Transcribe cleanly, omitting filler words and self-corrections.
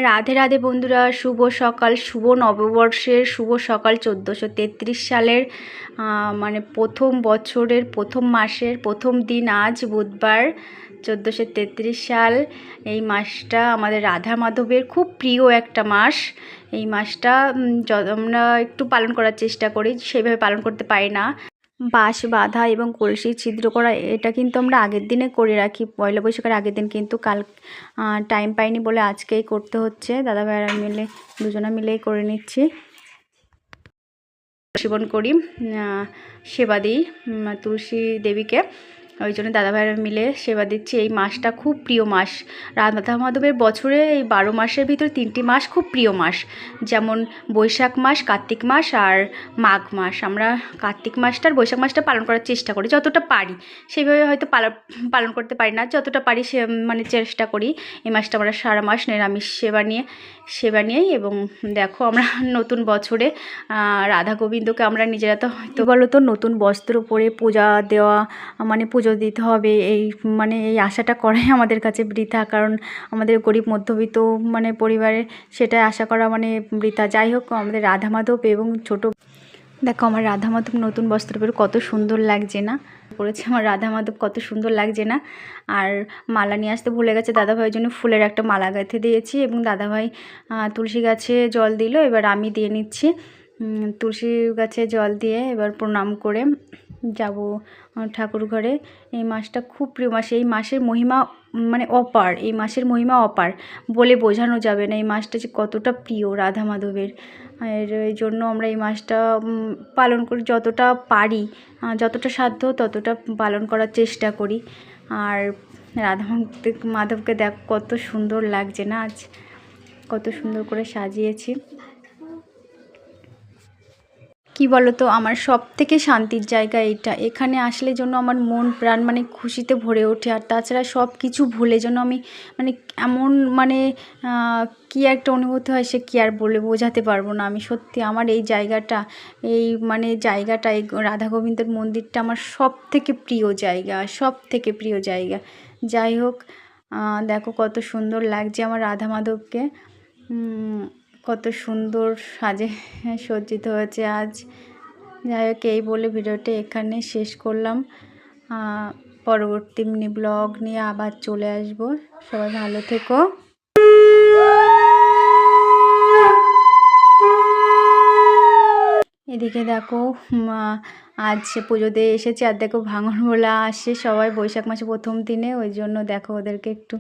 রাধে রাধে বন্ধুরা, শুভ সকাল, শুভ নববর্ষের শুভ সকাল। 1433 সালের মানে প্রথম বছরের প্রথম মাসের প্রথম দিন আজ বুধবার। 1433 সাল। এই মাসটা আমাদের রাধা মাধবের খুব প্রিয় একটা মাস। এই মাসটা আমরা একটু পালন করার চেষ্টা করি, সেভাবে পালন করতে পারি না। বাঁশ বাঁধা এবং কলসি ছিদ্র করা, এটা কিন্তু আমরা আগের দিনে করে রাখি, পয়লা বৈশাখের আগের দিন, কিন্তু কাল টাইম পাইনি বলে আজকেই করতে হচ্ছে। দাদা ভাইয়েরা মিলে দুজনা মিলেই করে নিচ্ছি। সেবন করি, সেবা দিই তুলসী দেবীকে, ওই জন্য দাদা ভাইয়েরা মিলে সেবা দিচ্ছি। এই মাসটা খুব প্রিয় মাস। রাধা মাধবের বছরে এই 12 মাসের ভিতরে 3টি মাস খুব প্রিয় মাস, যেমন বৈশাখ মাস, কার্তিক মাস আর মাঘ মাস। আমরা কার্তিক মাসটা আর বৈশাখ মাসটা পালন করার চেষ্টা করি যতটা পারি, সেইভাবে হয়তো পালন করতে পারি না, যতটা পারি সে মানে চেষ্টা করি। এই মাসটা আমরা সারা মাস নিরামিষ সেবা নিয়েই। এবং দেখো, আমরা নতুন বছরে রাধা গোবিন্দকে আমরা নিজেরা তো হয়তো বলো তো নতুন বস্ত্র পরে পূজা দেওয়া, মানে পুজো দিতে হবে, এই মানে এই আশাটা করাই আমাদের কাছে বৃথা। কারণ আমাদের গরিব মধ্যবিত্ত মানে পরিবারে সেটা আশা করা মানে বৃথা। যাই হোক, আমাদের রাধা মাধব এবং ছোট দেখো, আমার রাধা মাধব নতুন বস্ত্র পরে কত সুন্দর লাগছে না, পরেছে আমার রাধা মাধব, কত সুন্দর লাগছে না। আর মালা নিয়ে আসতে ভুলে গেছে দাদাভাইয়ের জন্য, ফুলের একটা মালা গেঁথে দিয়েছি এবং দাদাভাই তুলসী গাছে জল দিল, এবার আমি দিয়ে নিচ্ছি। তুলসী গাছে জল দিয়ে এবার প্রণাম করে যাব ঠাকুর ঘরে। এই মাসটা খুব প্রিয় মাস। এই মাসের মহিমা মানে অপার, এই মাসের মহিমা অপার, বলে বোঝানো যাবে না এই মাসটা যে কতটা প্রিয় রাধা মাধবের। আর এই জন্য আমরা এই মাসটা পালন করি, যতটা পারি, যতটা সাধ্য ততটা পালন করার চেষ্টা করি। আর রাধা মাধবকে দেখ কত সুন্দর লাগছে না, আজ কত সুন্দর করে সাজিয়েছি। কি বলো তো, আমার সব থেকে শান্তির জায়গা এটা। এখানে আসলে জন্য আমার মন প্রাণ মানে খুশিতে ভরে ওঠে। আর তাছাড়া সব কিছু ভুলে যেন আমি মানে এমন মানে কী একটা অনুভূতি হয়, সে কী আর বলে বোঝাতে পারবো না। আমি সত্যি আমার এই জায়গাটা, এই মানে জায়গাটা, এই রাধা গোবিন্দর মন্দিরটা আমার সব থেকে প্রিয় জায়গা, সব থেকে প্রিয় জায়গা। যাই হোক, দেখো কত সুন্দর লাগছে আমার রাধা মাধবকে, কত সুন্দর সাজে সজ্জিত হয়েছে আজ। যাই হোক, এই বলে ভিডিওটা এখানে শেষ করলাম। পরবর্তী মিনি ব্লগ নিয়ে আবার চলে আসব। সবাই ভালো থেকো। এদিকে দেখো, আজ পুজো দিয়ে এসেছে, আর দেখো ভাঙনওয়ালা আসে সবাই বৈশাখ মাসে প্রথম দিনে, ওই জন্য দেখো ওদেরকে একটু